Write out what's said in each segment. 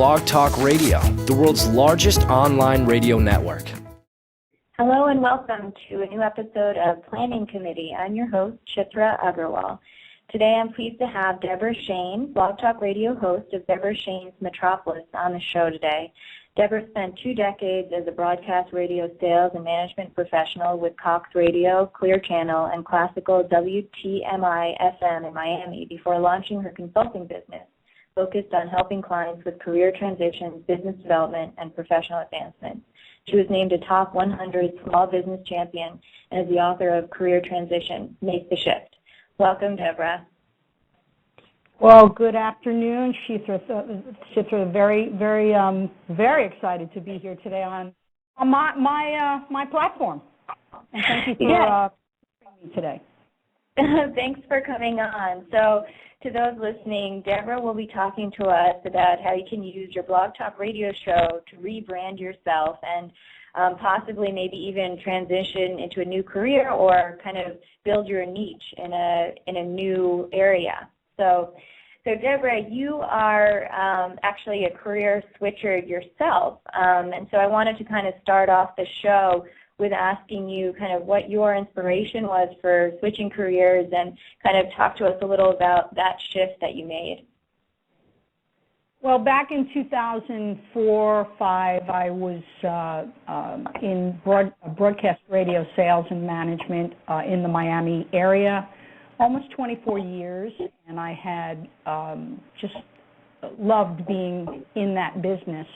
Blog Talk Radio, the world's largest online radio network. Hello and welcome to a new episode of Planning Committee. I'm your host, Chitra Agarwal. Today I'm pleased to have Deborah Shane, Blog Talk Radio host of Deborah Shane's Metropolis, on the show today. Deborah spent 2 decades as a broadcast radio sales and management professional with Cox Radio, Clear Channel, and classical WTMI FM in Miami before launching her consulting business, focused on helping clients with career transitions, business development, and professional advancement. She was named a top 100 small business champion and is the author of Career Transition, Make the Shift. Welcome, Deborah. Well, good afternoon, Chitra. Very excited to be here today on my platform. And thank you for bringing me today. Thanks for coming on. So, to those listening, Deborah will be talking to us about how you can use your Blog Talk Radio show to rebrand yourself and possibly maybe even transition into a new career or kind of build your niche in a new area. So Deborah, you are actually a career switcher yourself, and so I wanted to kind of start off the show with asking you kind of what your inspiration was for switching careers and kind of talk to us a little about that shift that you made. Well, back in 2004-05, I was in broadcast radio sales and management in the Miami area, almost 24 years, and I had just loved being in that business.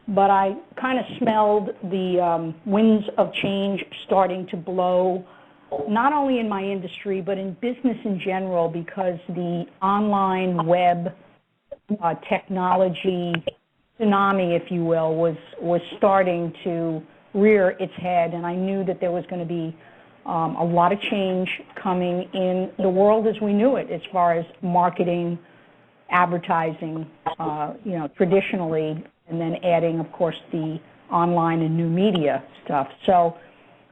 But I kind of smelled the winds of change starting to blow, not only in my industry, but in business in general, because the online web technology tsunami, if you will, was starting to rear its head, and I knew that there was going to be a lot of change coming in the world as we knew it, as far as marketing, advertising, traditionally, and then adding, of course, the online and new media stuff. So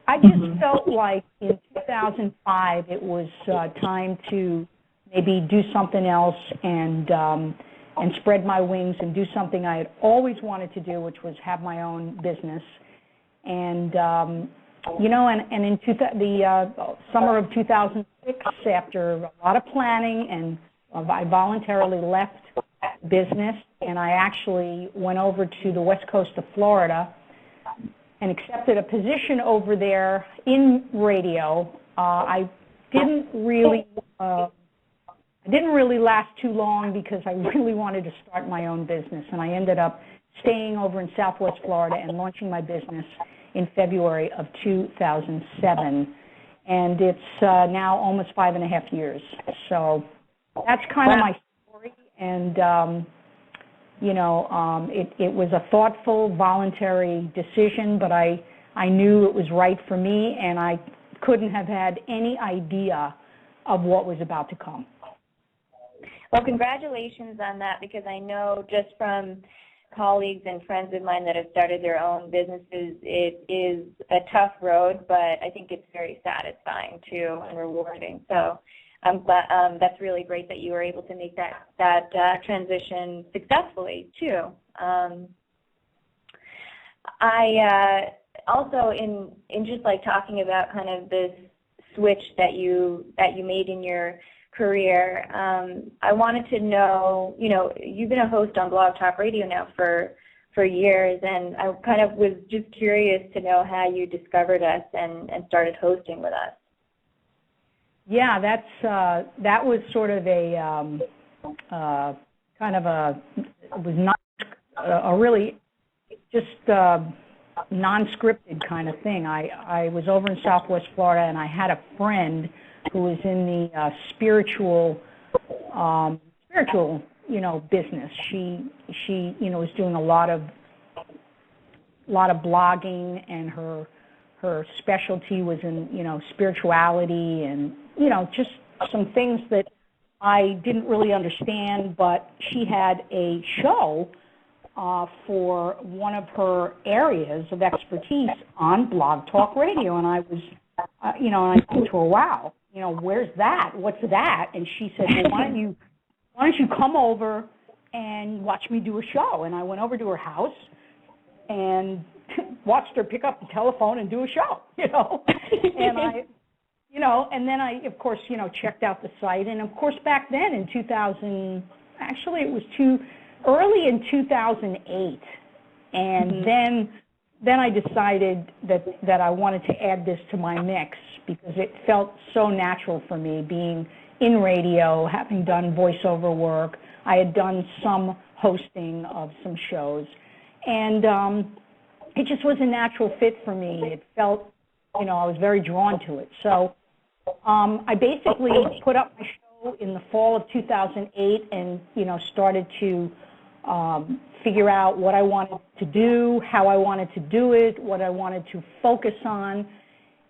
I just felt like in 2005 it was time to maybe do something else and spread my wings and do something I had always wanted to do, which was have my own business. And and in the summer of 2006, after a lot of planning, and I voluntarily left business, and I actually went over to the west coast of Florida and accepted a position over there in radio. I didn't really last too long because I really wanted to start my own business, and I ended up staying over in Southwest Florida and launching my business in February of 2007, and it's now almost 5.5 years. So that's kind of my story, and it was a thoughtful, voluntary decision, but I knew it was right for me, and I couldn't have had any idea of what was about to come. Well, congratulations on that, because I know just from colleagues and friends of mine that have started their own businesses, it is a tough road, but I think it's very satisfying too and rewarding. So I'm glad that's really great that you were able to make that transition successfully too. I also in just like talking about kind of this switch that you made in your career, I wanted to know, you've been a host on Blog Talk Radio now for years, and I kind of was just curious to know how you discovered us and started hosting with us. Yeah, that was sort of a it was not a really just non-scripted kind of thing. I was over in Southwest Florida, and I had a friend who was in the spiritual business. She was doing a lot of blogging, and her specialty was in spirituality and just some things that I didn't really understand. But she had a show for one of her areas of expertise on Blog Talk Radio, and I was and I said to her, wow, where's that? What's that? And she said, well, why don't you come over and watch me do a show. And I went over to her house and watched her pick up the telephone and do a show, and then I, of course, checked out the site. And, of course, back then in 2000, actually it was early in 2008. And then I decided that I wanted to add this to my mix because it felt so natural for me, being in radio, having done voiceover work. I had done some hosting of some shows. And it just was a natural fit for me. It felt, I was very drawn to it. So I basically put up my show in the fall of 2008 and, started to figure out what I wanted to do, how I wanted to do it, what I wanted to focus on.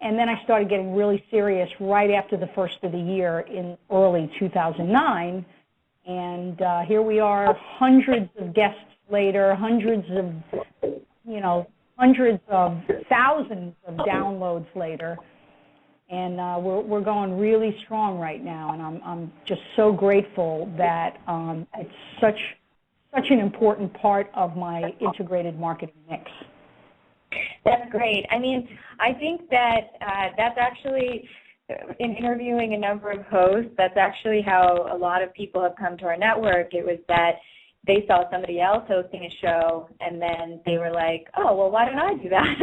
And then I started getting really serious right after the first of the year in early 2009. And here we are, hundreds of guests later, hundreds of thousands of downloads later. And we're going really strong right now, and I'm just so grateful that it's such an important part of my integrated marketing mix. That's great. I mean, I think that that's actually, in interviewing a number of hosts, that's actually how a lot of people have come to our network. It was that they saw somebody else hosting a show, and then they were like, oh, well, why don't I do that?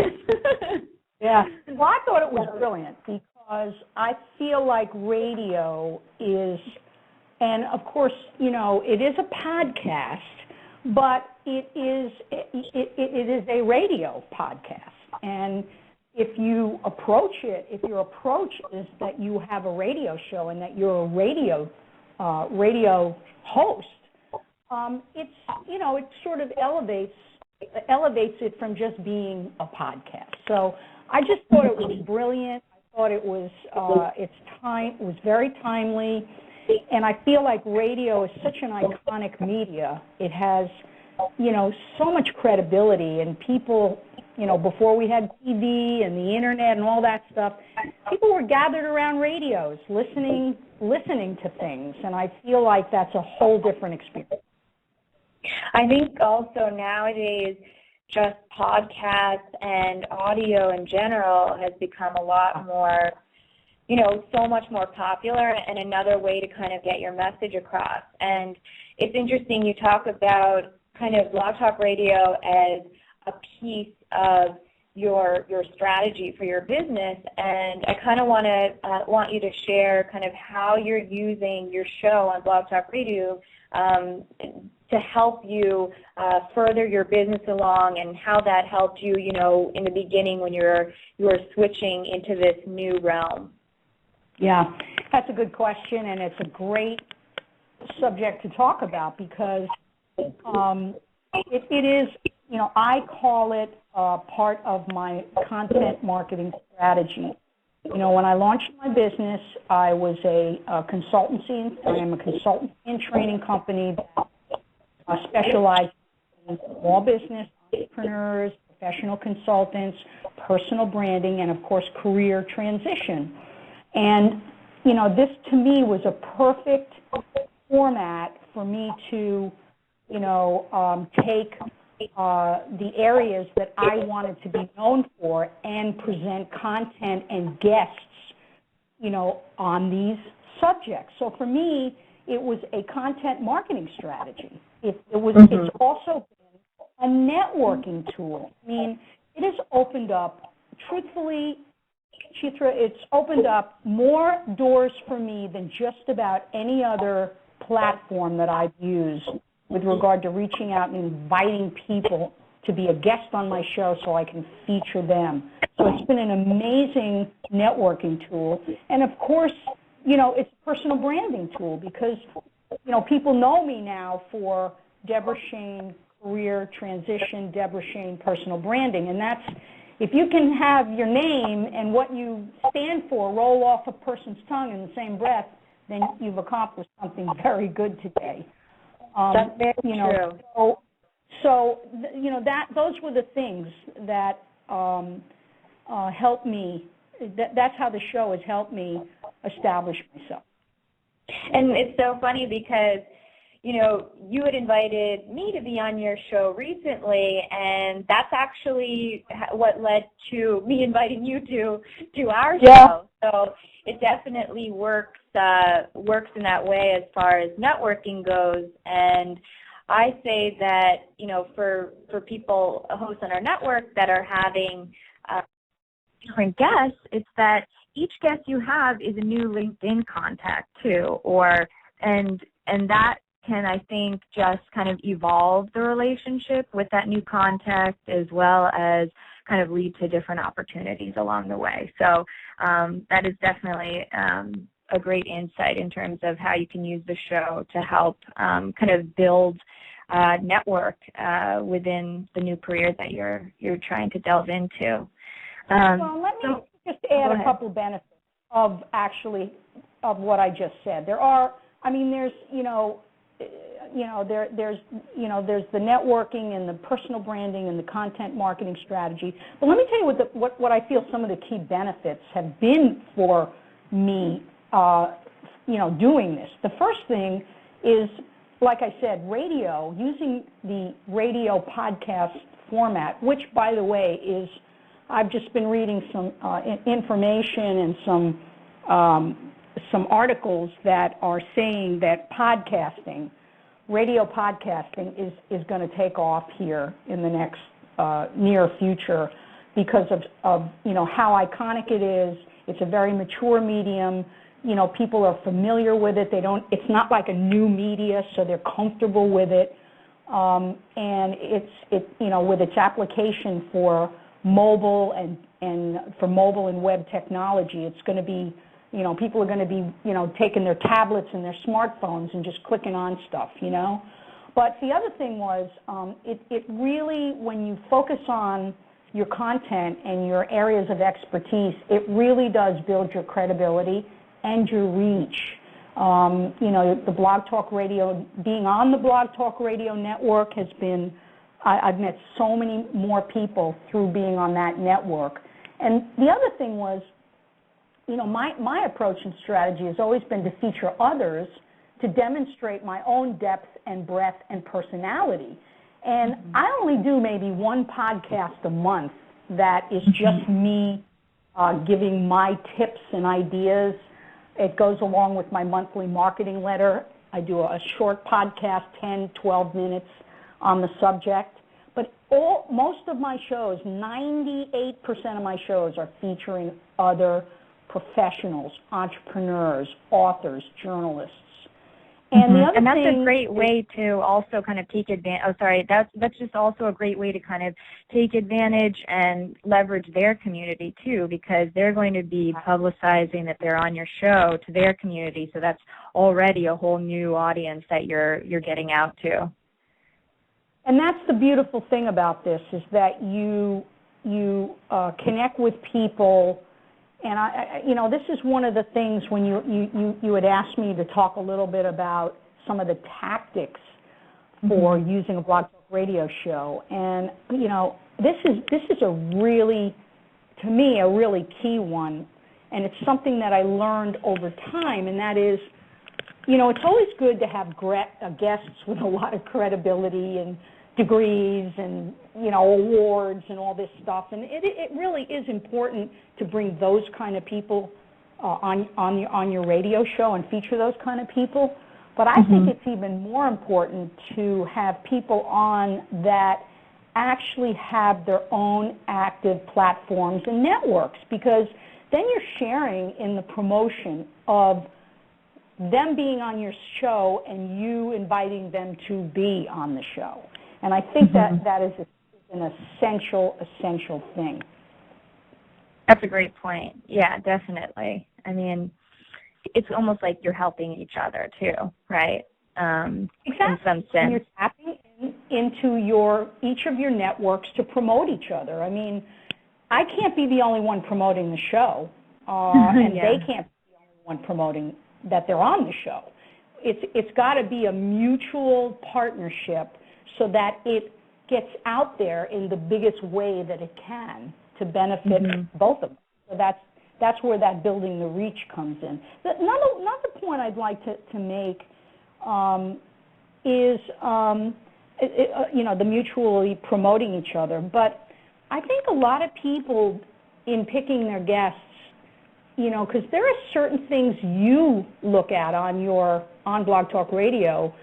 Yeah. Well, I thought it was brilliant because I feel like radio is, and of course, it is a podcast, but it is a radio podcast. And if your approach is that you have a radio show and that you're a radio host, it sort of elevates it from just being a podcast. So I just thought it was brilliant. I thought it was it was very timely, and I feel like radio is such an iconic media. It has, so much credibility, and people, before we had TV and the internet and all that stuff, people were gathered around radios, listening to things, and I feel like that's a whole different experience. I think also nowadays, just podcasts and audio in general has become a lot more, so much more popular and another way to kind of get your message across. And it's interesting, you talk about kind of Blog Talk Radio as a piece of your strategy for your business, and I kind of want you to share kind of how you're using your show on Blog Talk Radio to help you further your business along, and how that helped you, in the beginning when you were switching into this new realm. Yeah, that's a good question, and it's a great subject to talk about because it is, I call it part of my content marketing strategy. When I launched my business, I was a consultancy. I am a consultant and training company that specializes in small business entrepreneurs, professional consultants, personal branding, and, of course, career transition. And, this to me was a perfect format for me to, take the areas that I wanted to be known for and present content and guests, on these subjects. So for me, it was a content marketing strategy. It's also been a networking tool. I mean, it has opened up, truthfully, Chitra, it's opened up more doors for me than just about any other platform that I've used with regard to reaching out and inviting people to be a guest on my show so I can feature them. So it's been an amazing networking tool. And, of course, it's a personal branding tool because, people know me now for Deborah Shane Career Transition, Deborah Shane Personal Branding. And that's, if you can have your name and what you stand for roll off a person's tongue in the same breath, then you've accomplished something very good today. That's very true. Those were the things that helped me. That's how the show has helped me establish myself. And it's so funny because, you had invited me to be on your show recently, and that's actually what led to me inviting you to our show. So it definitely works in that way as far as networking goes. And I say that, for people, hosts on our network that are having different guests, it's that each guest you have is a new LinkedIn contact too, and that can, I think, just kind of evolve the relationship with that new contact, as well as kind of lead to different opportunities along the way. So that is definitely a great insight in terms of how you can use the show to help kind of build network within the new career that you're trying to delve into. Well, let me just add a couple benefits of what I just said. There's the networking and the personal branding and the content marketing strategy. But let me tell you what I feel some of the key benefits have been for me, doing this. The first thing is, like I said, radio, using the radio podcast format, which, by the way, I've just been reading some information and some articles that are saying that radio podcasting is going to take off here in the next near future because of how iconic it is. It's a very mature medium. People are familiar with it. It's not like a new media, so they're comfortable with it. And with its application for mobile and for mobile and web technology, it's going to be, people are going to be, taking their tablets and their smartphones and just clicking on stuff, But the other thing was, it really, when you focus on your content and your areas of expertise, it really does build your credibility and your reach. The Blog Talk Radio, being on the Blog Talk Radio network has been, I've met so many more people through being on that network. And the other thing was, my approach and strategy has always been to feature others to demonstrate my own depth and breadth and personality. And I only do maybe one podcast a month that is just me giving my tips and ideas. It goes along with my monthly marketing letter. I do a short podcast, 10, 12 minutes on the subject. But most of my shows, 98% of my shows are featuring other professionals, entrepreneurs, authors, journalists. And the other and that's thing, a great way to also kind of take advantage. Oh, sorry, that's just also a great way to kind of take advantage and leverage their community too, because they're going to be publicizing that they're on your show to their community. So that's already a whole new audience that you're getting out to. And that's the beautiful thing about this, is that you connect with people. And this is one of the things when you had asked me to talk a little bit about some of the tactics for using a Blog Talk Radio show. And this is a really, to me, a really key one, and it's something that I learned over time, and that is, it's always good to have guests with a lot of credibility and degrees and awards and all this stuff, and it really is important to bring those kind of people on your radio show and feature those kind of people. But I think it's even more important to have people on that actually have their own active platforms and networks, because then you're sharing in the promotion of them being on your show and you inviting them to be on the show. And I think that is an essential thing. That's a great point. Yeah, definitely. I mean, it's almost like you're helping each other too, right? Exactly. In some sense. And you're tapping into each of your networks to promote each other. I mean, I can't be the only one promoting the show, and they can't be the only one promoting that they're on the show. It's got to be a mutual partnership so that it gets out there in the biggest way that it can to benefit both of them. So that's where that building the reach comes in. Another point I'd like to make is, the mutually promoting each other. But I think a lot of people in picking their guests, because there are certain things you look at on Blog Talk Radio.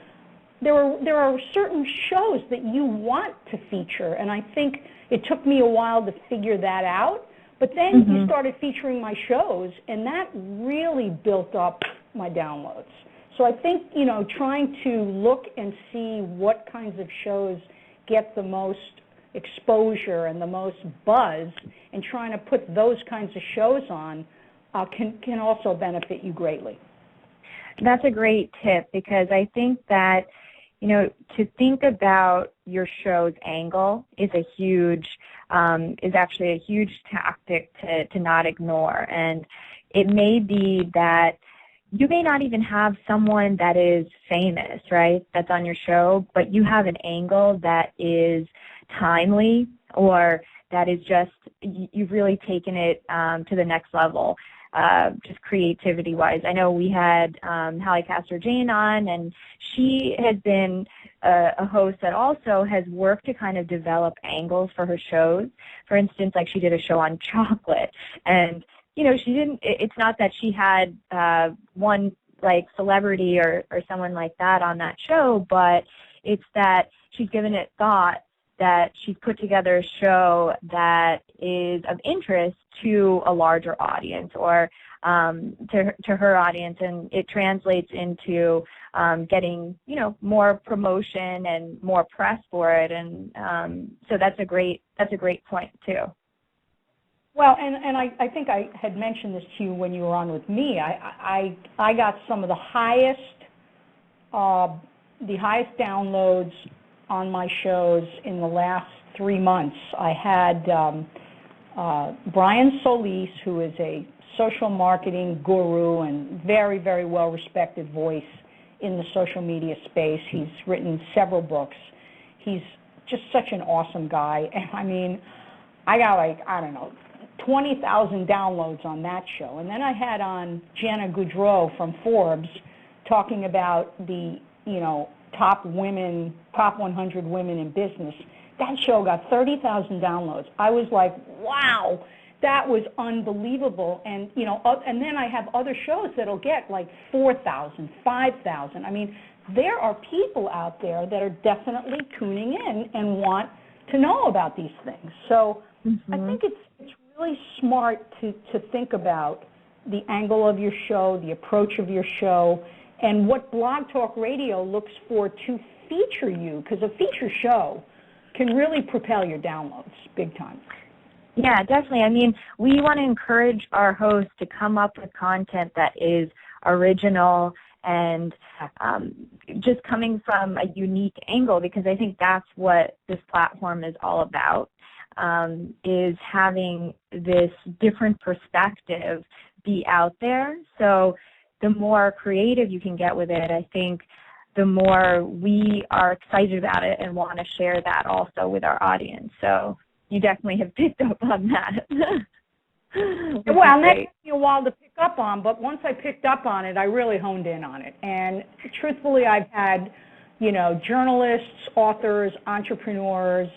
There are certain shows that you want to feature, and I think it took me a while to figure that out. But then you started featuring my shows, and that really built up my downloads. So I think, trying to look and see what kinds of shows get the most exposure and the most buzz, and trying to put those kinds of shows on can also benefit you greatly. That's a great tip, because I think that, to think about your show's angle is actually a huge tactic to not ignore. And it may be that you may not even have someone that is famous, right, that's on your show, but you have an angle that is timely, or that is just, you've really taken it to the next level, just creativity-wise. I know we had Hallie Castor-Jane on, and she has been a host that also has worked to kind of develop angles for her shows. For instance, like she did a show on chocolate, and it's not that she had one like celebrity or someone like that on that show, but it's that she's given it thought, that she's put together a show that is of interest to a larger audience, or to her audience, and it translates into getting more promotion and more press for it, and so that's a great point too. Well, and I think I had mentioned this to you when you were on with me. I got some of the highest downloads on my shows in the last 3 months. I had Brian Solis, who is a social marketing guru and very, very well-respected voice in the social media space. He's written several books. He's just such an awesome guy. And I mean, I got 20,000 downloads on that show. And then I had on Jana Goudreau from Forbes talking about the, top 100 women in business. That show got 30,000 downloads. I was like, wow, that was unbelievable. And, and then I have other shows that'll get like 4,000, 5,000. I mean, there are people out there that are definitely tuning in and want to know about these things. So I think it's really smart to think about the angle of your show, the approach of your show, and what Blog Talk Radio looks for to feature you, because a feature show can really propel your downloads big time. Yeah, definitely. I mean, we want to encourage our hosts to come up with content that is original and just coming from a unique angle, because I think that's what this platform is all about, is having this different perspective be out there. So the more creative you can get with it, I think the more we are excited about it and want to share that also with our audience. So you definitely have picked up on that. Well, that took me a while to pick up on, but once I picked up on it, I really honed in on it. And truthfully, I've had, journalists, authors, entrepreneurs,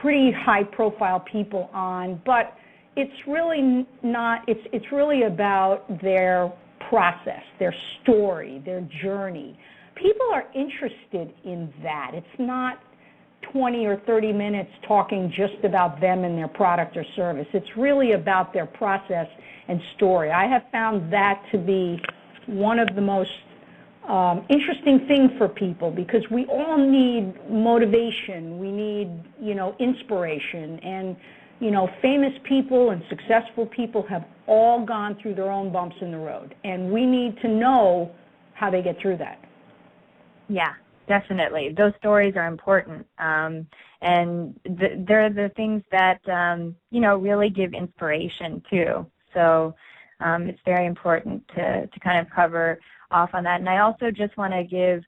pretty high-profile people on, but it's really not, it's really about their process, their story, their journey. People are interested in that. It's not 20 or 30 minutes talking just about them and their product or service. It's really about their process and story. I have found that to be one of the most interesting things for people, because we all need motivation. We need, inspiration. And, famous people and successful people have all gone through their own bumps in the road. And we need to know how they get through that. Yeah. Definitely. Those stories are important. And they're the things that, really give inspiration too. So it's very important to kind of cover off on that. And I also just want to give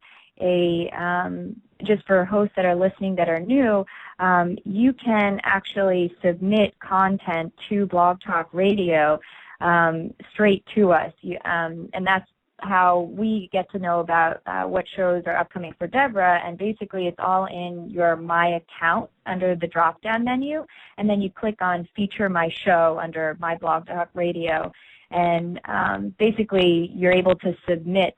just for hosts that are listening that are new, you can actually submit content to Blog Talk Radio straight to us. And that's how we get to know about what shows are upcoming for Deborah, and basically it's all in your My Account under the drop-down menu, and then you click on Feature My Show under My Blog Talk Radio, and basically you're able to submit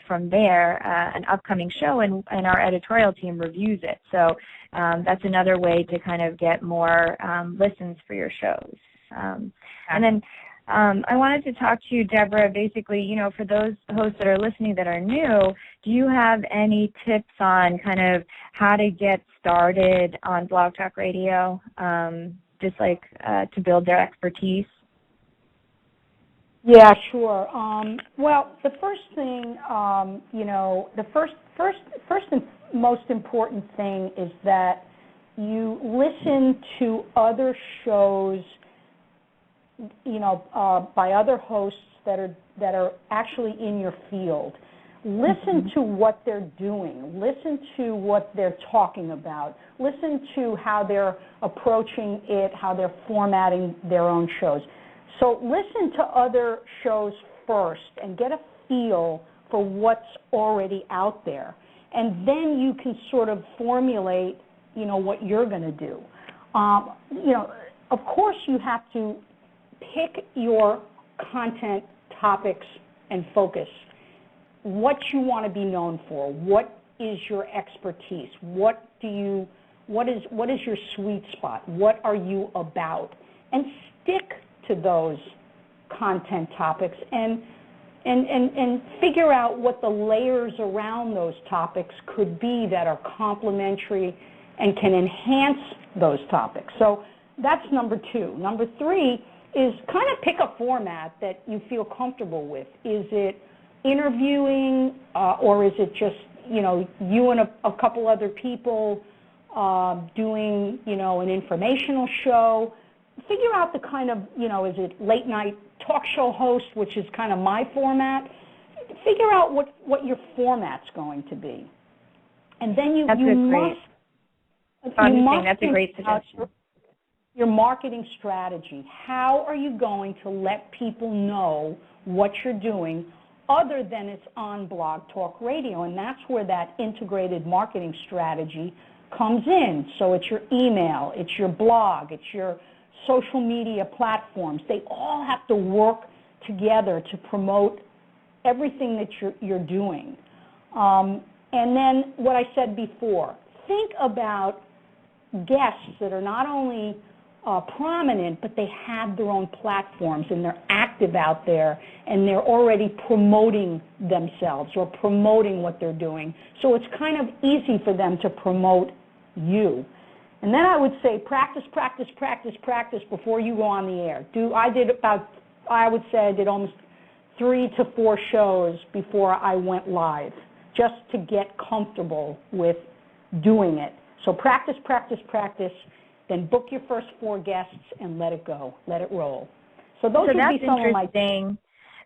from there an upcoming show, and our editorial team reviews it. So that's another way to kind of get more listens for your shows. And then I wanted to talk to you, Deborah, basically, you know, for those hosts that are listening that are new, do you have any tips on kind of how to get started on Blog Talk Radio, just like to build their expertise? Yeah, sure. Well, the first thing, you know, the first and most important thing is that you listen to other shows, you know, by other hosts that are actually in your field. Listen to what they're doing. Listen to what they're talking about. Listen to how they're approaching it, how they're formatting their own shows. So listen to other shows first and get a feel for what's already out there. And then you can sort of formulate, you know, what you're going to do. You know, of course you have to pick your content topics and focus. What you want to be known for. What is your expertise? What is your sweet spot? What are you about? And stick to those content topics and figure out what the layers around those topics could be that are complementary and can enhance those topics. So that's number two. Number three is kind of pick a format that you feel comfortable with. Is it interviewing or is it just, you know, you and a couple other people doing, you know, an informational show? Figure out the kind of, you know, is it late night talk show host, which is kind of my format? Figure out what your format's going to be. And then you must that's a great suggestion. Your marketing strategy. How are you going to let people know what you're doing other than it's on Blog Talk Radio? And that's where that integrated marketing strategy comes in. So it's your email, it's your blog, it's your social media platforms. They all have to work together to promote everything that you're doing. And then what I said before, think about guests that are not only prominent, but they have their own platforms and they're active out there and they're already promoting themselves or promoting what they're doing. So it's kind of easy for them to promote you. And then I would say practice, practice, practice, practice before you go on the air. I would say I did almost 3 to 4 shows before I went live, just to get comfortable with doing it. So practice, practice, practice, then book your first 4 guests and let it go, let it roll. So those would be some of my things.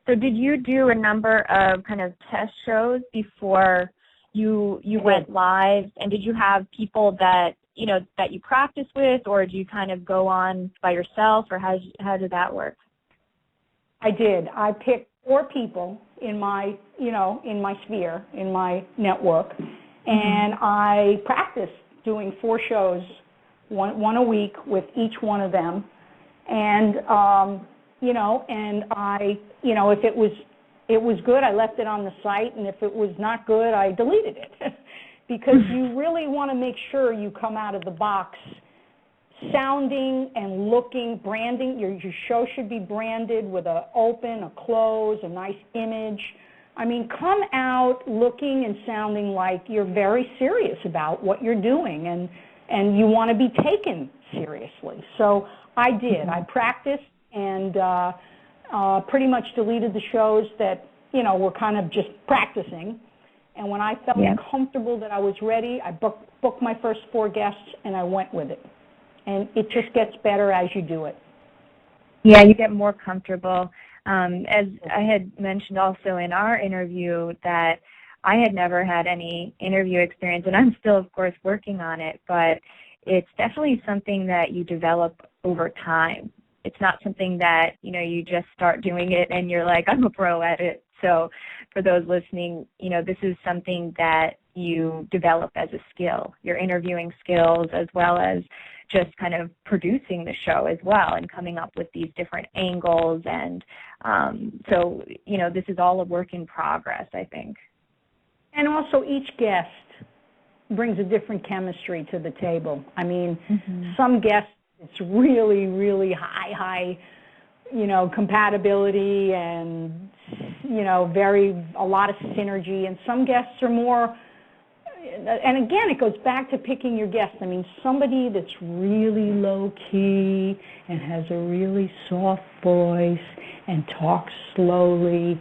So did you do a number of kind of test shows before you went live? And did you have people that you practice with, or did you kind of go on by yourself, or how did that work? I did. I picked 4 people in my sphere, in my network, and I practiced doing 4 shows, one a week with each one of them, and if it was good, I left it on the site, and if it was not good, I deleted it. Because you really want to make sure you come out of the box sounding and looking, branding. Your show should be branded with a open, a close, a nice image. I mean, come out looking and sounding like you're very serious about what you're doing and you want to be taken seriously. So I did. I practiced and pretty much deleted the shows that, were kind of just practicing. And when I felt comfortable that I was ready, I booked my first 4 guests and I went with it. And it just gets better as you do it. Yeah, you get more comfortable. As I had mentioned also in our interview that I had never had any interview experience, and I'm still, of course, working on it, but it's definitely something that you develop over time. It's not something that, you just start doing it and you're like, I'm a pro at it. So for those listening, this is something that you develop as a skill, your interviewing skills, as well as just kind of producing the show as well and coming up with these different angles. And so, this is all a work in progress, I think. And also each guest brings a different chemistry to the table. I mean, some guests, it's really, really high, compatibility and, a lot of synergy. And some guests are more, and again, it goes back to picking your guests. I mean, somebody that's really low-key and has a really soft voice and talks slowly,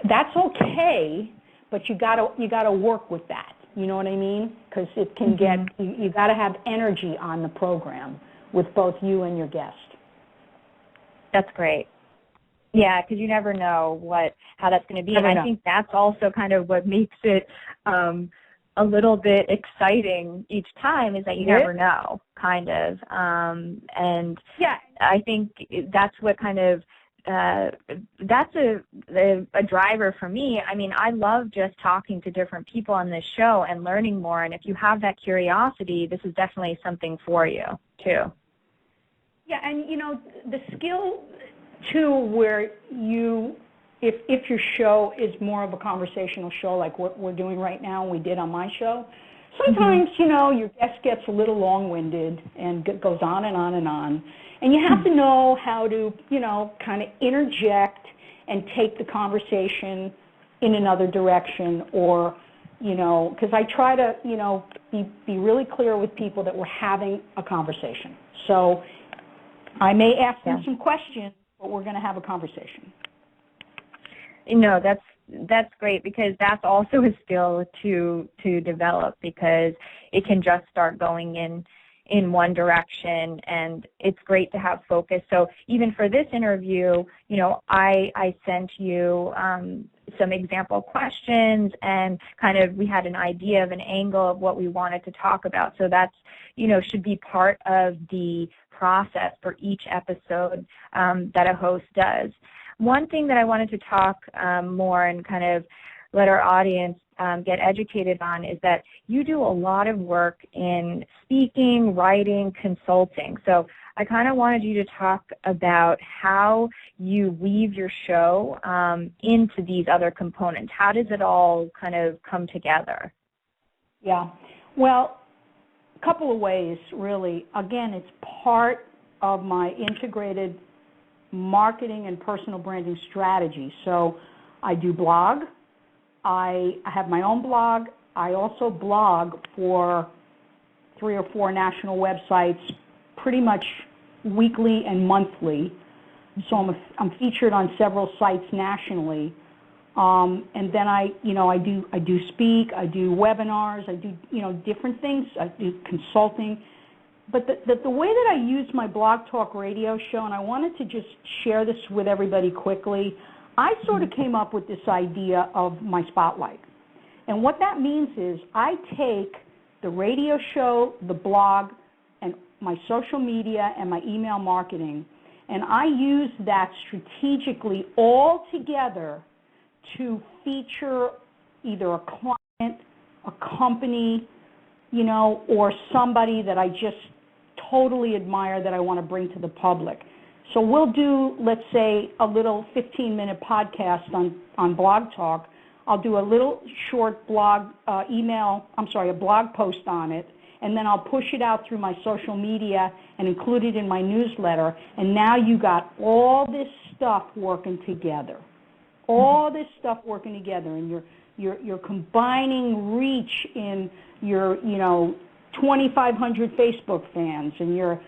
that's okay, but you gotta work with that. You know what I mean? Because it can get, you got to have energy on the program with both you and your guest. That's great. Yeah, because you never know how that's going to be. And I think that's also kind of what makes it a little bit exciting each time, is that you never know, kind of. And I think that's what kind of, that's a driver for me. I mean, I love just talking to different people on this show and learning more. And if you have that curiosity, this is definitely something for you, too. Yeah, and, the skill, too, where if your show is more of a conversational show like what we're doing right now, we did on my show, sometimes, your guest gets a little long-winded and goes on and on and on. And you have to know how to, kind of interject and take the conversation in another direction, or, because I try to, be really clear with people that we're having a conversation. So I may ask them some questions, but we're going to have a conversation. That's great, because that's also a skill to develop, because it can just start going in one direction, and it's great to have focus. So even for this interview, I sent you some example questions, and kind of we had an idea of an angle of what we wanted to talk about. So that's, should be part of the process for each episode that a host does. One thing that I wanted to talk more and kind of let our audience get educated on is that you do a lot of work in speaking, writing, consulting. So I kind of wanted you to talk about how you weave your show into these other components. How does it all kind of come together? Yeah, well, a couple of ways, really. Again, it's part of my integrated marketing and personal branding strategy. So I do blog. I have my own blog. I also blog for 3 or 4 national websites pretty much weekly and monthly. So I'm featured on several sites nationally. And then I do speak, I do webinars, I do, different things. I do consulting. But the way that I use my Blog Talk Radio show, and I wanted to just share this with everybody quickly, I sort of came up with this idea of my spotlight. And what that means is I take the radio show, the blog, and my social media and my email marketing, and I use that strategically all together to feature either a client, a company, or somebody that I just totally admire that I want to bring to the public. So we'll do, let's say, a little 15-minute podcast on Blog Talk. I'll do a little short blog a blog post on it, and then I'll push it out through my social media and include it in my newsletter. And now you got all this stuff working together. All this stuff working together, and you're combining reach in your 2,500 Facebook fans and your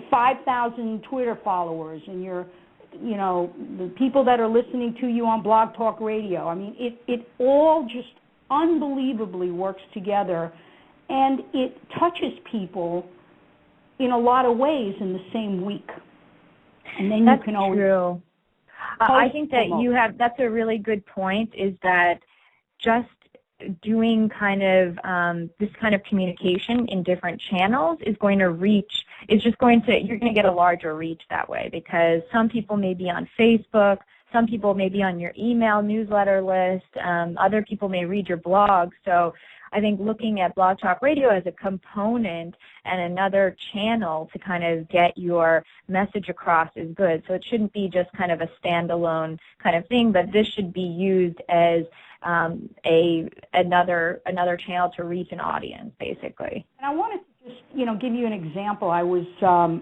5,000 Twitter followers and your the people that are listening to you on Blog Talk Radio. I mean, it all just unbelievably works together, and it touches people in a lot of ways in the same week. And then that's you can always true. I think that that's a really good point, is that just doing kind of this kind of communication in different channels is going to you're going to get a larger reach that way, because some people may be on Facebook, some people may be on your email newsletter list. Other people may read your blog. So I think looking at Blog Talk Radio as a component and another channel to kind of get your message across is good. So it shouldn't be just kind of a standalone kind of thing, but this should be used as another channel to reach an audience, basically. And I wanted to just, give you an example. I was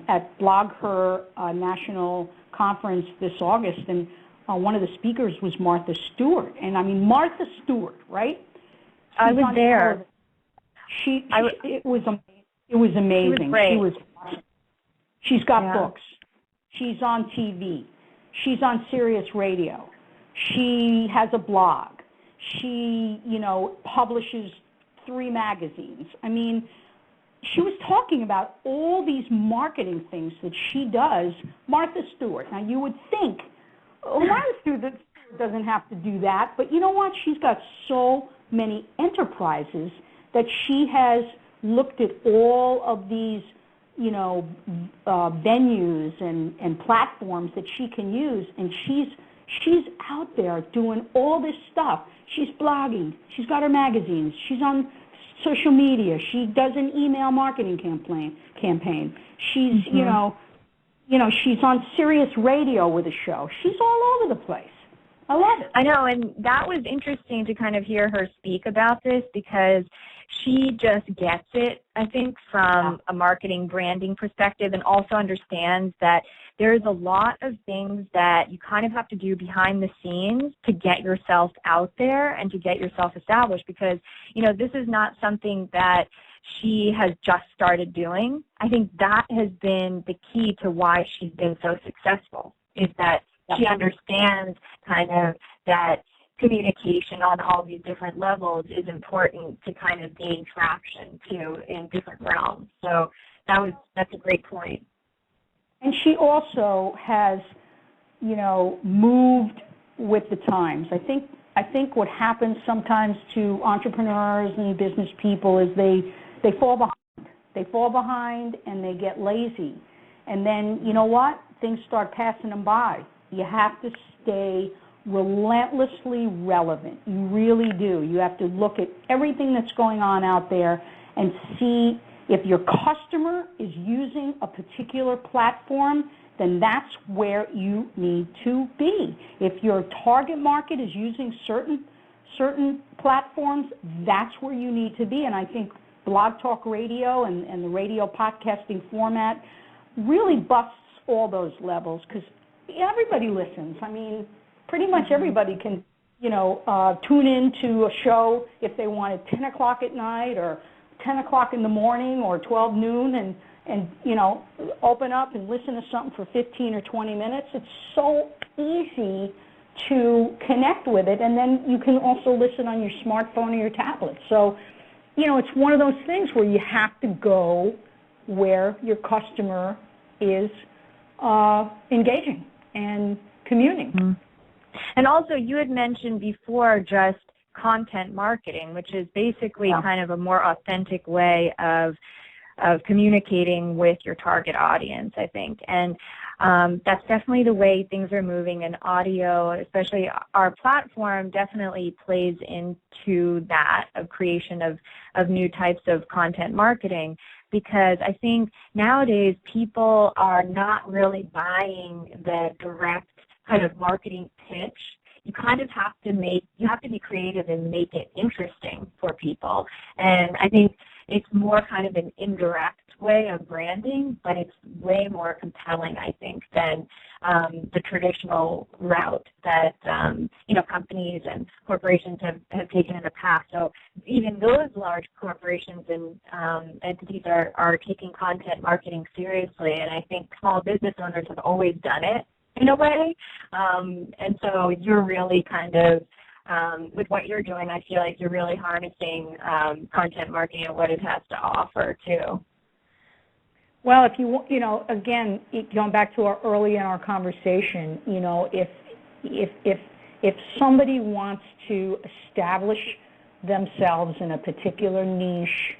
at BlogHer National Conference this August, and one of the speakers was Martha Stewart. And I mean, Martha Stewart, right? I was there. It was amazing. She was great. She's got books. She's on TV. She's on Sirius Radio. She has a blog. She, publishes 3 magazines. I mean, she was talking about all these marketing things that she does. Martha Stewart. Now, you would think, Martha Stewart doesn't have to do that, but you know what? She's got so many enterprises that she has looked at all of these, venues and platforms that she can use, and she's out there doing all this stuff. She's blogging. She's got her magazines. She's on social media. She does an email marketing campaign. She's, she's on Sirius Radio with a show. She's all over the place. I love it. I know, and that was interesting to kind of hear her speak about this because she just gets it, I think, from a marketing branding perspective, and also understands that there's a lot of things that you kind of have to do behind the scenes to get yourself out there and to get yourself established, because, this is not something that she has just started doing. I think that has been the key to why she's been so successful, is that she understands kind of that communication on all these different levels is important to kind of gain traction too in different realms. So that's a great point. And she also has, moved with the times. I think what happens sometimes to entrepreneurs and business people is they fall behind. They fall behind and they get lazy. And then, you know what? Things start passing them by. You have to stay relentlessly relevant. You really do. You have to look at everything that's going on out there and see if your customer is using a particular platform, then that's where you need to be. If your target market is using certain platforms, that's where you need to be. And I think Blog Talk Radio and the radio podcasting format really busts all those levels, because everybody listens. I mean, pretty much everybody can, tune in to a show if they want at 10 o'clock at night or 10 o'clock in the morning or 12 noon and open up and listen to something for 15 or 20 minutes. It's so easy to connect with it, and then you can also listen on your smartphone or your tablet. So, it's one of those things where you have to go where your customer is engaging and communing. Mm-hmm. And also, you had mentioned before just content marketing, which is basically kind of a more authentic way of communicating with your target audience, I think. And that's definitely the way things are moving, and audio, especially our platform, definitely plays into that of creation of new types of content marketing, because I think nowadays people are not really buying the direct kind of marketing pitch. You kind of have to be creative and make it interesting for people. And I think it's more kind of an indirect way of branding, but it's way more compelling, I think, than the traditional route that, companies and corporations have taken in the past. So even those large corporations and entities are taking content marketing seriously, and I think small business owners have always done it in a way. And so you're really kind of, with what you're doing, I feel like you're really harnessing content marketing and what it has to offer too. Well, if you again, going back to early in our conversation, if somebody wants to establish themselves in a particular niche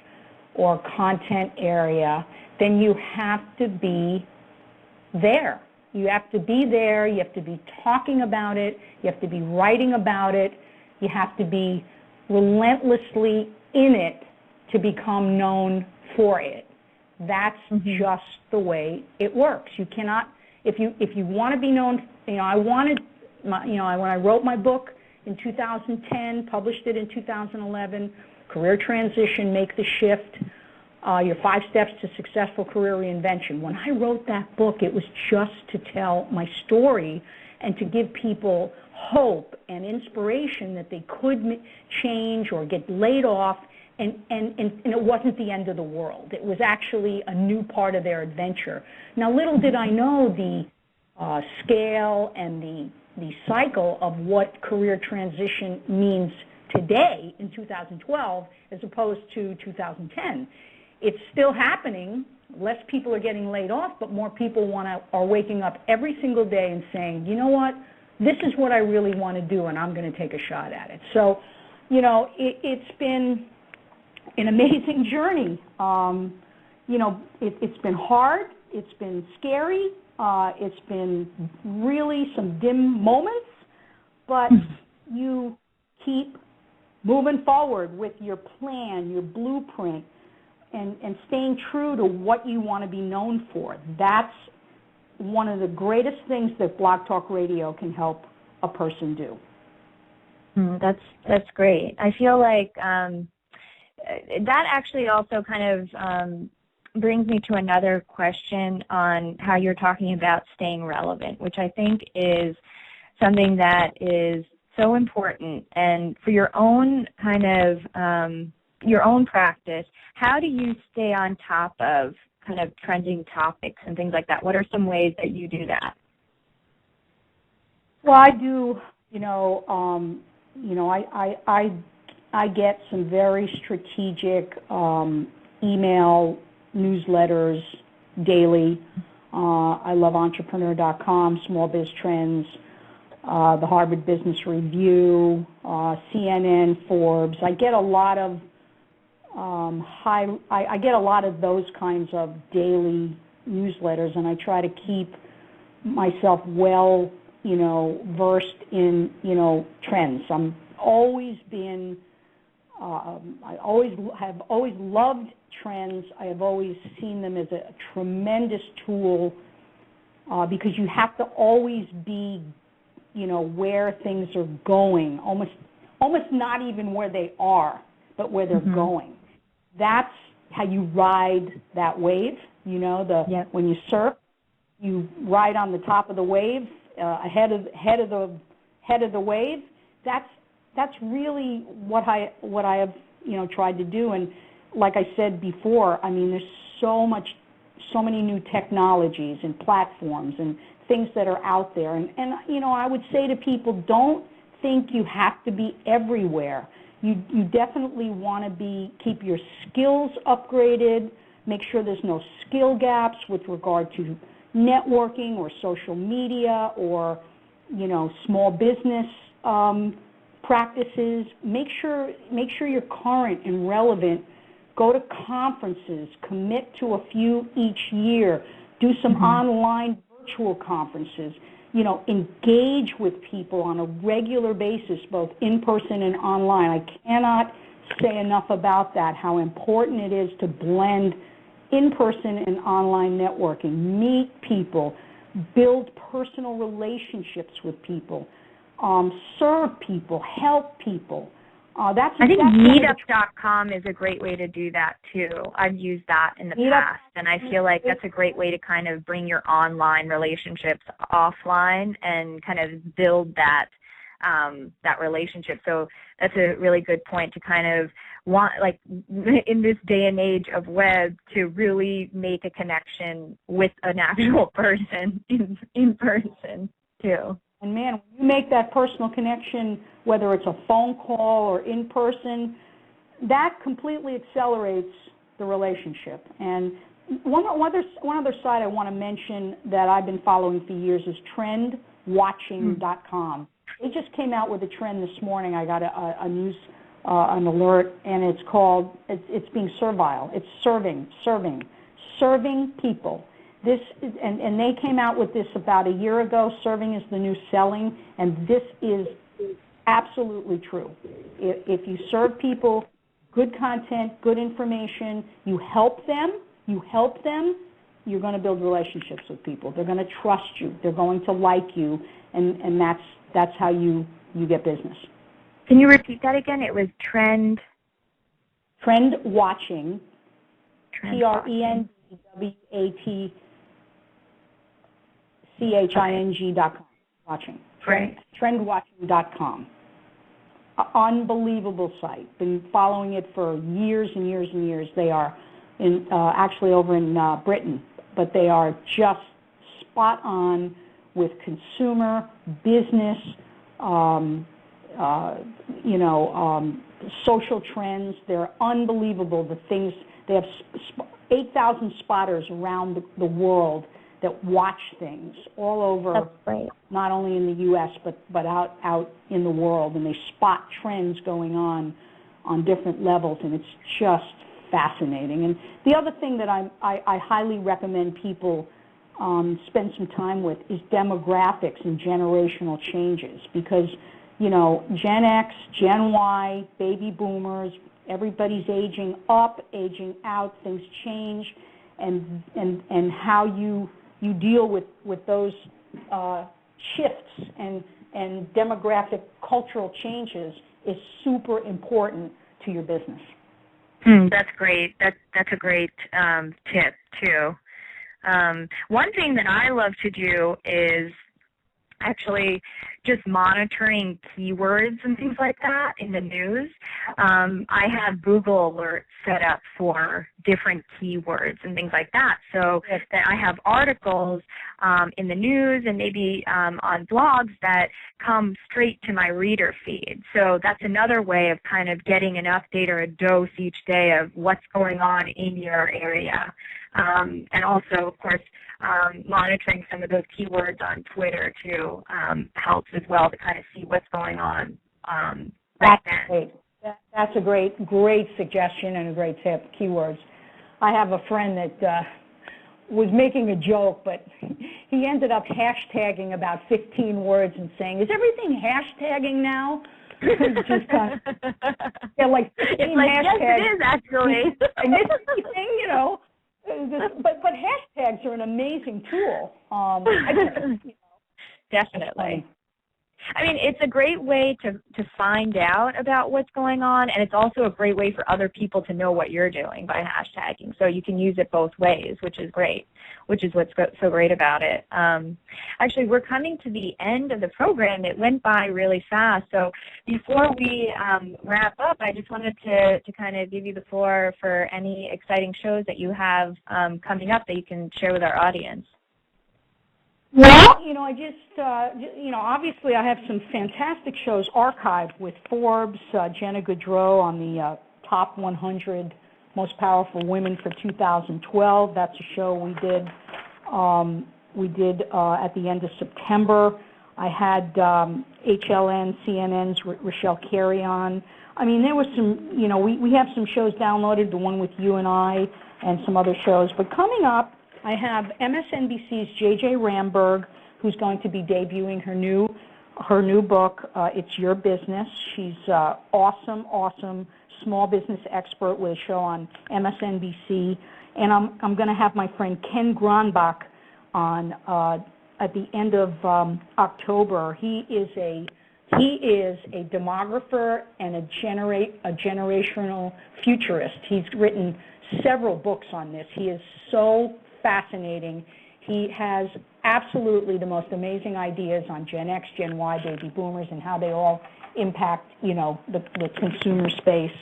or content area, then you have to be there. You have to be there. You have to be talking about it. You have to be writing about it. You have to be relentlessly in it to become known for it. That's just the way it works. You cannot, if you want to be known, I wanted, when I wrote my book in 2010, published it in 2011, Career Transition, Make the Shift, Your 5 Steps to Successful Career Reinvention. When I wrote that book, it was just to tell my story and to give people hope and inspiration that they could change or get laid off, and it wasn't the end of the world. It was actually a new part of their adventure. Now, little did I know the scale and the cycle of what career transition means today in 2012 as opposed to 2010. It's still happening. Less people are getting laid off, but more people are waking up every single day and saying, you know what, this is what I really want to do, and I'm going to take a shot at it. So, it's been an amazing journey. It's been hard. It's been scary. It's been really some dim moments, but you keep moving forward with your plan, your blueprint, and staying true to what you want to be known for. That's one of the greatest things that Blog Talk Radio can help a person do. That's great. I feel like that actually also kind of brings me to another question on how you're talking about staying relevant, which I think is something that is so important. And for your own kind of your own practice, how do you stay on top of kind of trending topics and things like that? What are some ways that you do that? Well, I do, I get some very strategic email newsletters daily. I love entrepreneur.com, Small Biz Trends, the Harvard Business Review, CNN, Forbes. I get a lot of I get a lot of those kinds of daily newsletters, and I try to keep myself well, versed in, trends. I'm always been, I have always loved trends. I have always seen them as a tremendous tool because you have to always be, where things are going, almost not even where they are, but where they're going. That's how you ride that wave, when you surf, you ride on the top of the wave, ahead of the wave. That's really what I have tried to do. And like I said before, I mean, there's so many new technologies and platforms and things that are out there. And I would say to people, don't think you have to be everywhere. You definitely want to keep your skills upgraded, make sure there's no skill gaps with regard to networking or social media or, small business practices. Make sure you're current and relevant. Go to conferences, commit to a few each year, do some online virtual conferences. Engage with people on a regular basis, both in person and online. I cannot say enough about that, how important it is to blend in-person and online networking, meet people, build personal relationships with people, serve people, help people. I think Meetup.com is a great way to do that, too. I've used that in the past, and I feel like that's a great way to kind of bring your online relationships offline and kind of build that relationship. So that's a really good point to kind of want, like, in this day and age of web, to really make a connection with an actual person in person, too. And, man, when you make that personal connection, whether it's a phone call or in person, that completely accelerates the relationship. And one other site I want to mention that I've been following for years is trendwatching.com. They just came out with a trend this morning. I got an alert, and it's being servile. It's serving people. and they came out with this about a year ago, serving is the new selling, and this is absolutely true. If you serve people good content, good information, you help them, you're going to build relationships with people. They're going to trust you. They're going to like you, and that's how you get business. Can you repeat that again? It was Trend Watching, TRENDWATCHING.com. Watching. Right. Trendwatching.com. Unbelievable site. Been following it for years and years and years. They are actually over in Britain, but they are just spot on with consumer, business, social trends. They're unbelievable. The things they have 8,000 spotters around the world that watch things all over, not only in the U.S. but out in the world, and they spot trends going on different levels, and it's just fascinating. And the other thing that I highly recommend people spend some time with is demographics and generational changes, because Gen X, Gen Y, baby boomers, everybody's aging up, aging out, things change, and how you deal with those shifts and demographic cultural changes is super important to your business. That's great. That's a great tip too. One thing that I love to do is actually just monitoring keywords and things like that in the news. I have Google alerts set up for different keywords and things like that, so that I have articles in the news and maybe on blogs that come straight to my reader feed. So that's another way of kind of getting an update or a dose each day of what's going on in your area. And also, of course, monitoring some of those keywords on Twitter too helps as well to kind of see what's going on right then. Great. That's a great suggestion and a great tip, keywords. I have a friend that was making a joke, but he ended up hashtagging about 15 words and saying, "Is everything hashtagging now?" Just kind of, like 15 it's like, hashtags. Yes, it is, actually. I missed anything, but hashtags are an amazing tool. Definitely. I mean, it's a great way to find out about what's going on, and it's also a great way for other people to know what you're doing by hashtagging. So you can use it both ways, which is great, which is what's so great about it. Actually, we're coming to the end of the program. It went by really fast. So before we wrap up, I just wanted to kind of give you the floor for any exciting shows that you have coming up that you can share with our audience. Well, I just, obviously I have some fantastic shows archived with Forbes, Jenna Goodrow on the top 100 most powerful women for 2012. That's a show we did at the end of September. I had HLN, CNN's Rochelle Carey on. I mean, there was some, we have some shows downloaded, the one with you and I, and some other shows. But coming up, I have MSNBC's J.J. Ramberg, who's going to be debuting her new book, It's Your Business. She's awesome small business expert with a show on MSNBC. And I'm going to have my friend Ken Gronbach on at the end of October. He is a demographer and a generational futurist. He's written several books on this. He is so fascinating. He has absolutely the most amazing ideas on Gen X, Gen Y, baby boomers, and how they all impact, the consumer space.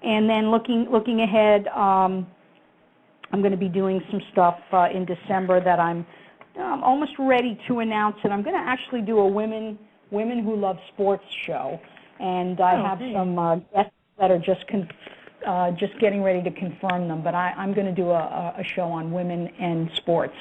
And then looking ahead, I'm going to be doing some stuff in December that I'm almost ready to announce, and I'm going to actually do a Women Who Love Sports show, and I have some guests that are just getting ready to confirm them, but I'm going to do a show on women and sports.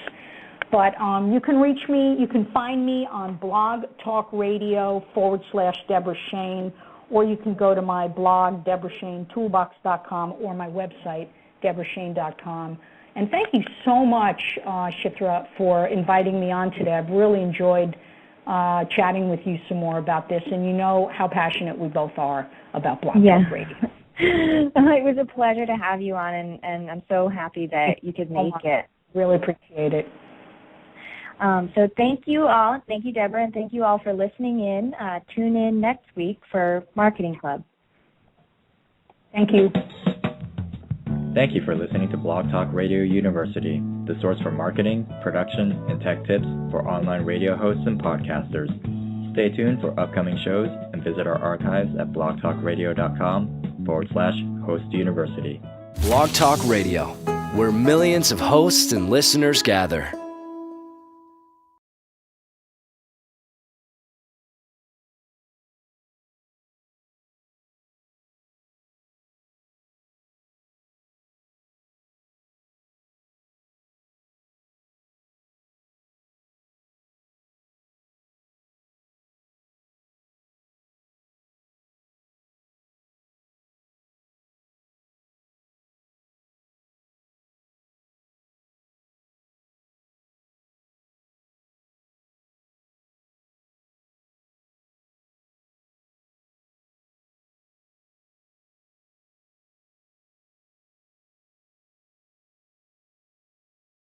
But you can reach me, you can find me on BlogTalkRadio /Deborah Shane, or you can go to my blog, DeborahShaneToolbox.com, or my website, DeborahShane.com. And thank you so much, Chitra, for inviting me on today. I've really enjoyed chatting with you some more about this, and you know how passionate we both are about Blog Talk Radio. It was a pleasure to have you on, and I'm so happy that you could make it. Really appreciate it. So thank you all. Thank you, Deborah, and thank you all for listening in. Tune in next week for Marketing Club. Thank you. Thank you for listening to Blog Talk Radio University, the source for marketing, production, and tech tips for online radio hosts and podcasters. Stay tuned for upcoming shows and visit our archives at blogtalkradio.com/host university. Blog Talk Radio, where millions of hosts and listeners gather.